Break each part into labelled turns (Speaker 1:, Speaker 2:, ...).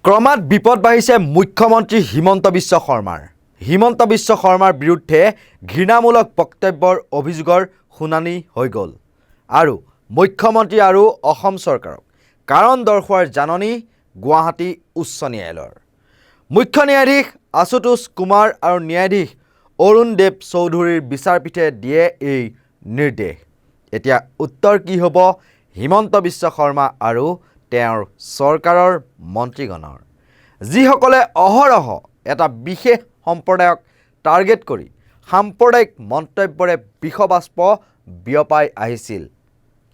Speaker 1: ক্ৰমাৎ বিপদ বাঢ়িছে মুখ্যমন্ত্ৰী হিমন্ত বিশ্ব শৰ্মাৰ। হিমন্ত বিশ্ব শৰ্মাৰ বিৰুদ্ধে ঘৃণামূলক বক্তব্যৰ অভিযোগৰ শুনানি হৈ গ'ল আৰু মুখ্যমন্ত্ৰী আৰু অসম চৰকাৰক কাৰণ দৰ্শোৱাৰ জাননী গুৱাহাটী উচ্চ ন্যায়ালয়ৰ। মুখ্য ন্যায়াধীশ আশুতোষ কুমাৰ আৰু ন্যায়াধীশ অৰুণ দেৱ চৌধুৰীৰ বিচাৰপীঠে দিয়ে এই নিৰ্দেশ। এতিয়া উত্তৰ কি হ'ব হিমন্ত বিশ্ব শৰ্মা আৰু তেওঁৰ চৰকাৰৰ মন্ত্ৰীগণৰ, যিসকলে অহৰহ এটা বিশেষ সম্প্ৰদায়ক টাৰ্গেট কৰি সাম্প্ৰদায়িক মন্তব্যৰে বিষবাষ্প বিয়পাই আহিছিল,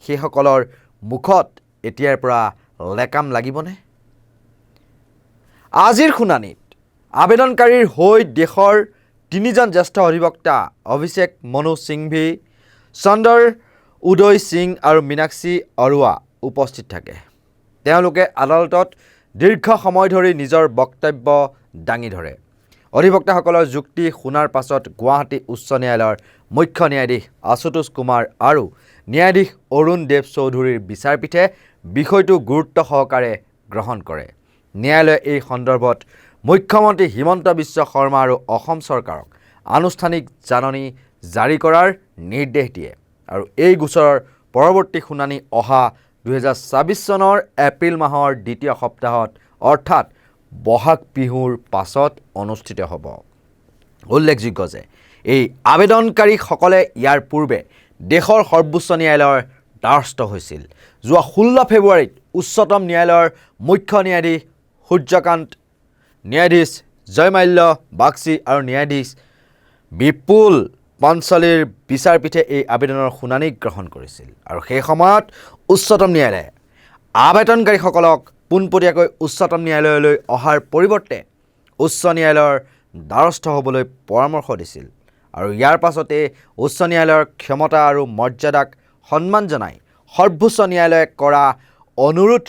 Speaker 1: সেইসকলৰ মুখত এতিয়াৰ পৰা লেকাম লাগিবনে? আজিৰ শুনানিত আবেদনকাৰীৰ হৈ দেশৰ তিনিজন জ্যেষ্ঠ অধিবক্তা অভিষেক মনু সিংভি, চন্দৰ উদয় সিং আৰু মীনাক্ষী অৰোৱা উপস্থিত থাকে। তেওঁলোকে আদালতত দীৰ্ঘ সময় ধৰি নিজৰ বক্তব্য দাঙি ধৰে। অধিবক্তাসকলৰ যুক্তি শুনাৰ পাছত গুৱাহাটী উচ্চ ন্যায়ালয়ৰ মুখ্য ন্যায়াধীশ আশুতোষ কুমাৰ আৰু ন্যায়াধীশ অৰুণ দেৱ চৌধুৰীৰ বিচাৰপীঠে বিষয়টো গুৰুত্ব সহকাৰে গ্ৰহণ কৰে। ন্যায়ালয়ে এই সন্দৰ্ভত মুখ্যমন্ত্ৰী হিমন্ত বিশ্ব শৰ্মা আৰু অসম চৰকাৰক আনুষ্ঠানিক জাননী জাৰি কৰাৰ নিৰ্দেশ দিয়ে আৰু এই গোচৰৰ পৰৱৰ্তী শুনানি অহা 2024 চনৰ এপ্ৰিল মাহৰ দ্বিতীয় সপ্তাহত অৰ্থাৎ বহাগ বিহুৰ পাছত অনুষ্ঠিত হ'ব। উল্লেখযোগ্য যে এই আবেদনকাৰীসকলে ইয়াৰ পূৰ্বে দেশৰ সৰ্বোচ্চ ন্যায়ালয়ৰ দ্বাৰস্থ হৈছিল। যোৱা 16 ফেব্ৰুৱাৰীত উচ্চতম ন্যায়ালয়ৰ মুখ্য ন্যায়াধীশ সূৰ্যকান্ত, ন্যায়াধীশ জয়মাল্য বাগচি আৰু ন্যায়াধীশ বিপুল পঞ্চলীৰ বিচাৰপীঠে এই আবেদনৰ শুনানি গ্ৰহণ কৰিছিল আৰু সেই সময়ত উচ্চতম ন্যায়ালয়ে আবেদনকাৰীসকলক পোনপটীয়াকৈ উচ্চতম ন্যায়ালয়লৈ অহাৰ পৰিৱৰ্তে উচ্চ ন্যায়ালয়ৰ দ্বাৰস্থ হ'বলৈ পৰামৰ্শ দিছিল আৰু ইয়াৰ পাছতে উচ্চ ন্যায়ালয়ৰ ক্ষমতা আৰু মৰ্যাদাক সন্মান জনাই সৰ্বোচ্চ ন্যায়ালয়ে কৰা অনুৰোধ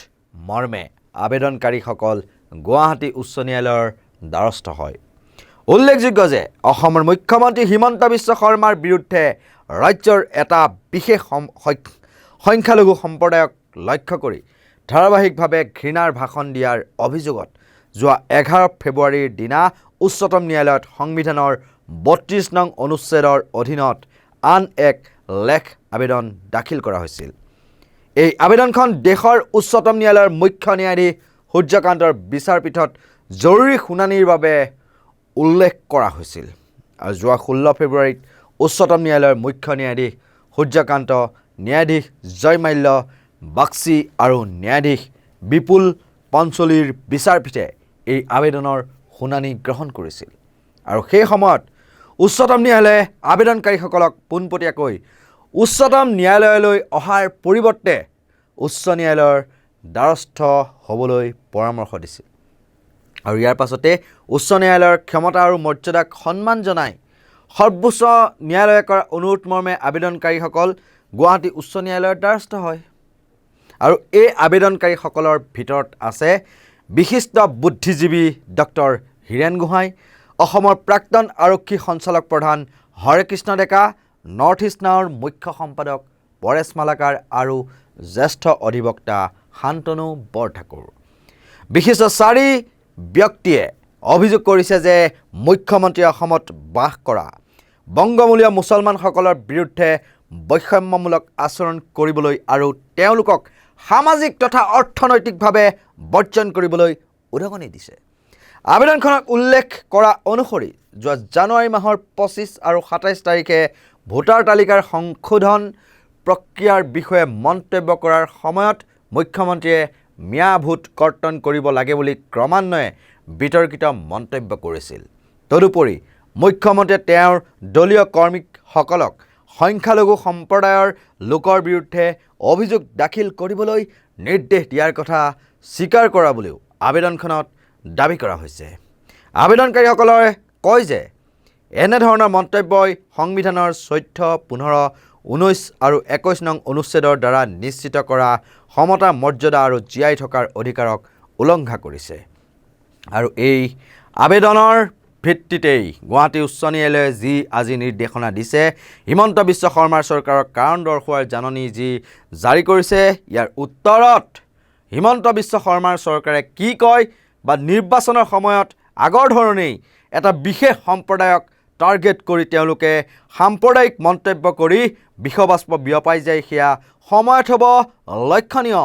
Speaker 1: মৰ্মে আবেদনকাৰীসকল গুৱাহাটী উচ্চ ন্যায়ালয়ৰ দ্বাৰস্থ হয়। উল্লেখযোগ্য যে অসমৰ মুখ্যমন্ত্ৰী হিমন্ত বিশ্ব শৰ্মাৰ বিৰুদ্ধে ৰাজ্যৰ এটা বিশেষ সংখ্যালঘু সম্প্ৰদায়ক লক্ষ্য কৰি ধাৰাবাহিকভাৱে ঘৃণাৰ ভাষণ দিয়াৰ অভিযোগত যোৱা 11 ফেব্ৰুৱাৰীৰ দিনা উচ্চতম ন্যায়ালয়ত সংবিধানৰ 32 নং অনুচ্ছেদৰ অধীনত আন এক লেখ আবেদন দাখিল কৰা হৈছিল। এই আবেদনখন দেশৰ উচ্চতম ন্যায়ালয়ৰ মুখ্য ন্যায়াধীশ সূৰ্যকান্তৰ বিচাৰপীঠত জৰুৰী শুনানিৰ বাবে উল্লেখ কৰা হৈছিল আৰু যোৱা 16 ফেব্ৰুৱাৰীত উচ্চতম ন্যায়ালয়ৰ মুখ্য ন্যায়াধীশ সূৰ্যকান্ত, ন্যায়াধীশ জয়মাল্য বাগচি আৰু ন্যায়াধীশ বিপুল পঞ্চলীৰ বিচাৰপীঠে এই আবেদনৰ শুনানি গ্ৰহণ কৰিছিল আৰু সেই সময়ত উচ্চতম ন্যায়ালয়ে আবেদনকাৰীসকলক পোনপটীয়াকৈ উচ্চতম ন্যায়ালয়লৈ অহাৰ পৰিৱৰ্তে উচ্চ ন্যায়ালয়ৰ দ্বাৰস্থ হ'বলৈ পৰামৰ্শ দিছিল আৰু ইয়াৰ পাছতে উচ্চ ন্যায়ালয়ৰ ক্ষমতা আৰু মৰ্যাদাক সন্মান জনাই সৰ্বোচ্চ ন্যায়ালয়ে কৰা অনুৰোধ মৰ্মে আবেদনকাৰীসকল গুৱাহাটী উচ্চ ন্যায়ালয়ৰ দ্বাৰস্থ হয় আৰু এই আবেদনকাৰীসকলৰ ভিতৰত আছে বিশিষ্ট বুদ্ধিজীৱী ডক্টৰ হীৰেণ গোহাঁই, অসমৰ প্ৰাক্তন আৰক্ষী সঞ্চালক প্ৰধান হৰেকৃষ্ণ ডেকা, নৰ্থ ইষ্ট নাওৰ মুখ্য সম্পাদক পৰেশ মালাকাৰ আৰু জ্যেষ্ঠ অধিবক্তা শান্তনু বৰঠাকুৰ। বিশিষ্ট 4 ব্যক্তিয়ে অভিযোগ কৰিছে যে মুখ্যমন্ত্ৰীয়ে অসমত বাস কৰা বংগমূলীয় মুছলমানসকলৰ বিৰুদ্ধে বৈষম্যমূলক আচৰণ কৰিবলৈ আৰু তেওঁলোকক সামাজিক তথা অৰ্থনৈতিকভাৱে বৰ্জন কৰিবলৈ উদগনি দিছে। আবেদনখনত উল্লেখ কৰা অনুসৰি যোৱা জানুৱাৰী মাহৰ 25 আৰু 27 তাৰিখে ভোটাৰ তালিকাৰ সংশোধন প্ৰক্ৰিয়াৰ বিষয়ে মন্তব্য কৰাৰ সময়ত মুখ্যমন্ত্ৰীয়ে মিয়া ভোট কৰ্তন কৰিব লাগে বুলি ক্ৰমান্বয়ে বিতৰ্কিত মন্তব্য কৰিছিল। তদুপৰি মুখ্যমন্ত্ৰীয়ে তেওঁৰ দলীয় কৰ্মীসকলক সংখ্যালঘু সম্প্ৰদায়ৰ লোকৰ বিৰুদ্ধে অভিযোগ দাখিল কৰিবলৈ নিৰ্দেশ দিয়াৰ কথা স্বীকাৰ কৰা বুলিও আবেদনখনত দাবী কৰা হৈছে। আবেদনকাৰীসকলে কয় যে এনেধৰণৰ মন্তব্যই সংবিধানৰ 14, 15, 19 আৰু 21 নং অনুচ্ছেদৰ দ্বাৰা নিশ্চিত কৰা সমতা, মৰ্যাদা আৰু জীয়াই থকাৰ অধিকাৰক উলংঘা কৰিছে আৰু এই আবেদনৰ ভিত্তিতেই গুৱাহাটী উচ্চ ন্যায়ালয়ে যি আজি নিৰ্দেশনা দিছে, হিমন্ত বিশ্ব শৰ্মাৰ চৰকাৰৰ কাৰণ দৰ্শোৱাৰ জাননী যি জাৰি কৰিছে, ইয়াৰ উত্তৰত হিমন্ত বিশ্ব শৰ্মাৰ চৰকাৰে কি কয় বা নিৰ্বাচনৰ সময়ত আগৰ ধৰণেই এটা বিশেষ সম্প্ৰদায়ক টাৰ্গেট কৰি তেওঁলোকে সাম্প্ৰদায়িক মন্তব্য কৰি বিষবাষ্প বিয়পাই যায় সেয়া সময়ত হ'ব লক্ষণীয়।